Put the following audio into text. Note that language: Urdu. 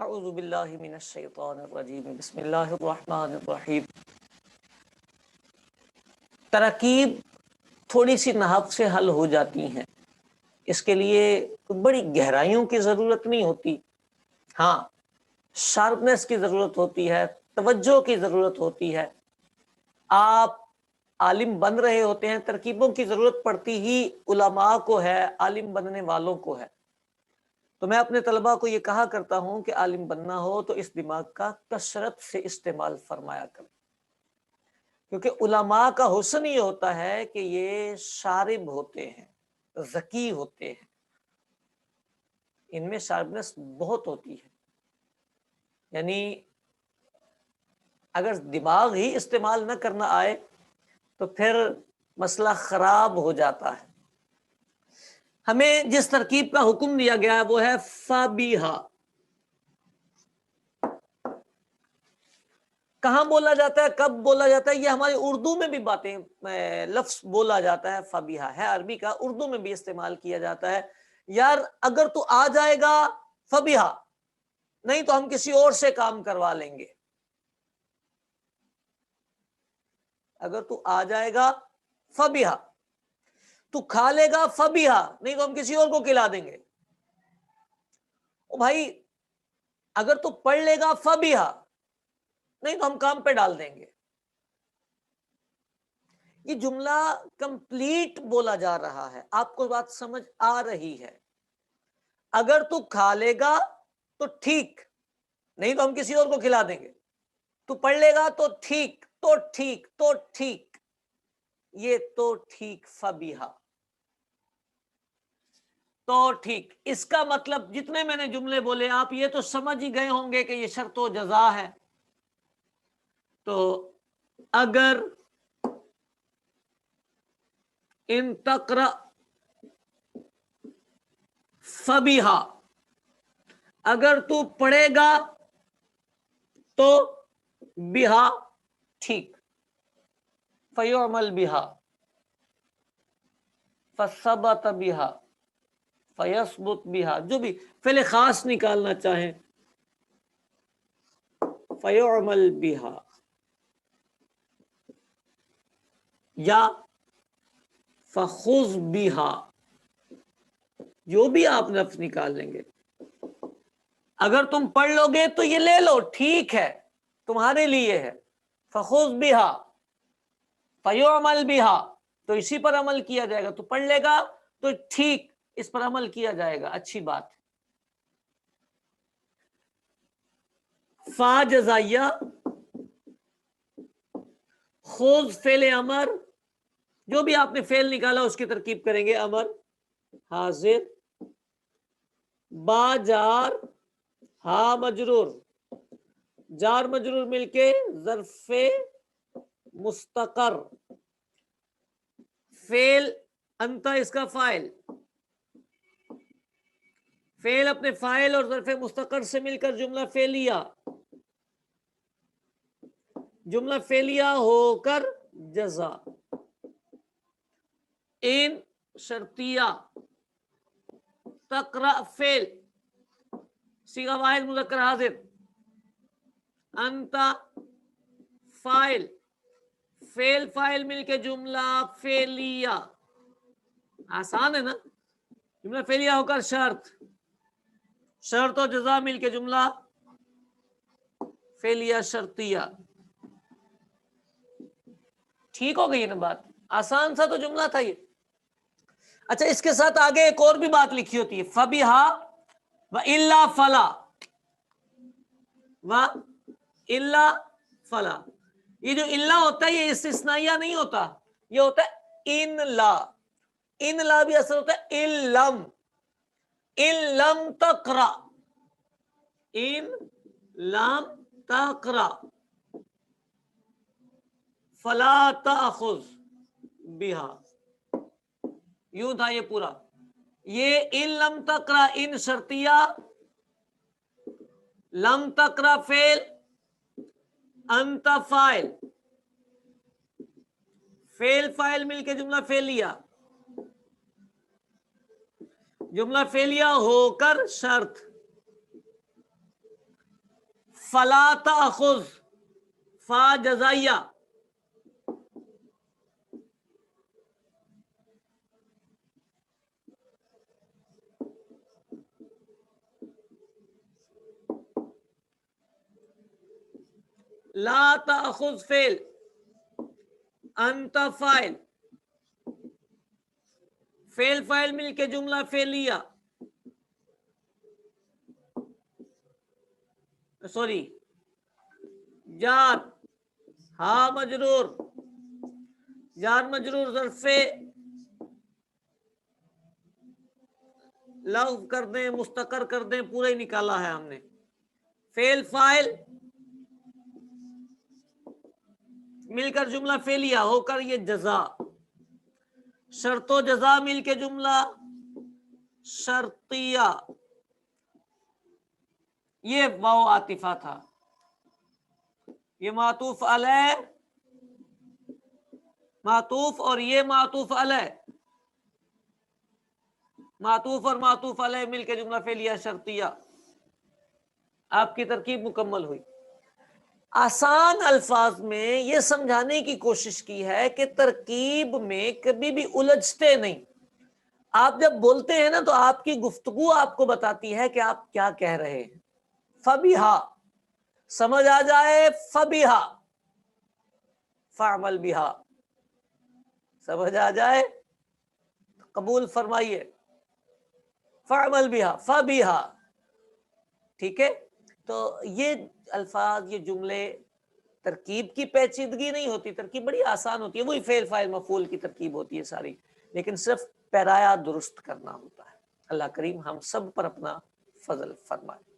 اعوذ باللہ من الشیطان الرجیم بسم اللہ الرحمن الرحیم۔ تراکیب تھوڑی سی نحو سے حل ہو جاتی ہیں، اس کے لیے بڑی گہرائیوں کی ضرورت نہیں ہوتی، ہاں شارپنیس کی ضرورت ہوتی ہے، توجہ کی ضرورت ہوتی ہے۔ آپ عالم بن رہے ہوتے ہیں، ترکیبوں کی ضرورت پڑتی ہی علماء کو ہے، عالم بننے والوں کو ہے۔ تو میں اپنے طلباء کو یہ کہا کرتا ہوں کہ عالم بننا ہو تو اس دماغ کا کثرت سے استعمال فرمایا کریں، کیونکہ علماء کا حسن یہ ہوتا ہے کہ یہ شارب ہوتے ہیں، ذکی ہوتے ہیں، ان میں شارپنس بہت ہوتی ہے۔ یعنی اگر دماغ ہی استعمال نہ کرنا آئے تو پھر مسئلہ خراب ہو جاتا ہے۔ ہمیں جس ترکیب کا حکم دیا گیا ہے وہ ہے فابیہا۔ کہاں بولا جاتا ہے، کب بولا جاتا ہے، یہ ہماری اردو میں بھی باتیں لفظ بولا جاتا ہے۔ فابیہا ہے عربی کا، اردو میں بھی استعمال کیا جاتا ہے۔ یار اگر تو آ جائے گا فابیہا، نہیں تو ہم کسی اور سے کام کروا لیں گے۔ اگر تو آ جائے گا فابیہا، تو کھا لے گا فابیہا، نہیں تو ہم کسی اور کو کھلا دیں گے۔ او بھائی اگر تو پڑھ لے گا فابیہا، نہیں تو ہم کام پہ ڈال دیں گے۔ یہ جملہ کمپلیٹ بولا جا رہا ہے، آپ کو بات سمجھ آ رہی ہے۔ اگر تو کھا لے گا تو ٹھیک، نہیں تو ہم کسی اور کو کھلا دیں گے۔ تو پڑھ لے گا تو ٹھیک، تو ٹھیک، تو ٹھیک، یہ تو ٹھیک فبیہا، تو ٹھیک۔ اس کا مطلب جتنے میں نے جملے بولے آپ یہ تو سمجھ ہی گئے ہوں گے کہ یہ شرط و جزا ہے۔ تو اگر ان تقرأ فبیہا، اگر تو پڑھے گا تو بیہا ٹھیک، فیعمل بیہا، فثبت بیہا، فیثبت بیہا، جو بھی فعل خاص نکالنا چاہیں، فیعمل بیہا یا فخذ بیہا، جو بھی آپ لفظ نکال لیں گے۔ اگر تم پڑھ لو گے تو یہ لے لو، ٹھیک ہے، تمہارے لیے ہے۔ فخذ بیہا فیعمل بیہا، تو اسی پر عمل کیا جائے گا۔ تو پڑھ لے گا تو ٹھیک، اس پر عمل کیا جائے گا، اچھی بات ہے۔ فا جزائیہ، خذ فعل امر، جو بھی آپ نے فعل نکالا اس کی ترکیب کریں گے، امر حاضر، با جار، ہا مجرور، جار مجرور مل کے ظرف مستقر، فعل انتا اس کا فاعل، فعل اپنے فاعل اور ظرف مستقر سے مل کر جملہ فعلیہ، جملہ فعلیہ ہو کر جزا، ان شرطیہ، تقرأ فعل، صیغہ واحد مذکر حاضر، انتا فاعل، فعل فاعل مل کے جملہ فعلیہ، آسان ہے نا؟ جملہ فعلیہ ہو کر شرط، شرط و جزا مل کے جملہ فعلیہ شرطیہ۔ ٹھیک ہو گئی نا بات؟ آسان سا تو جملہ تھا یہ۔ اچھا اس کے ساتھ آگے ایک اور بھی بات لکھی ہوتی ہے، فبیہا و الا فلا، و الا فلا، یہ جو الا ہوتا ہے یہ استثنائیہ نہیں ہوتا، یہ ہوتا ہے ان لا، ان لا بھی اثر ہوتا ہے ان لم تقرأ، ان لم تقرأ فلا تأخذ بہا، یوں تھا یہ پورا۔ یہ ان لم تقرأ ان شرطیہ، لم تقرأ فعل، انت فاعل، فعل فاعل مل کے جملہ فعلیہ، جملہ فعلیہ ہو کر شرط، فلا تأخذ، فا جزائیہ، لا تأخذ فعل، انت فاعل، فعل فاعل مل کے جملہ فعلیہ، سوری جار، ہاں مجرور، جار مجرور ظرف لغو کر دیں، مستقر کر دیں، پورا ہی نکالا ہے ہم نے. فعل فاعل مل کر جملہ فعلیہ ہو کر یہ جزا، شرط و جزا مل کے جملہ شرطیہ، یہ واو عاطفہ تھا، یہ معطوف علیہ، معطوف اور یہ معطوف علیہ، معطوف اور معطوف علیہ مل کے جملہ فعلیہ شرطیہ. آپ کی ترکیب مکمل ہوئی. آسان الفاظ میں یہ سمجھانے کی کوشش کی ہے کہ ترکیب میں کبھی بھی الجھتے نہیں. آپ جب بولتے ہیں نا تو آپ کی گفتگو آپ کو بتاتی ہے کہ آپ کیا کہہ رہے ہیں. فبیہا سمجھ آ جائے، فبیہا، فعمل بہا سمجھ آ جائے قبول فرمائیے، فعمل بہا، فبیہا. ٹھیک ہے، تو یہ الفاظ، یہ جملے، ترکیب کی پیچیدگی نہیں ہوتی، ترکیب بڑی آسان ہوتی ہے، وہی فعل فاعل مفعول کی ترکیب ہوتی ہے ساری، لیکن صرف پیرایا درست کرنا ہوتا ہے. اللہ کریم ہم سب پر اپنا فضل فرمائے.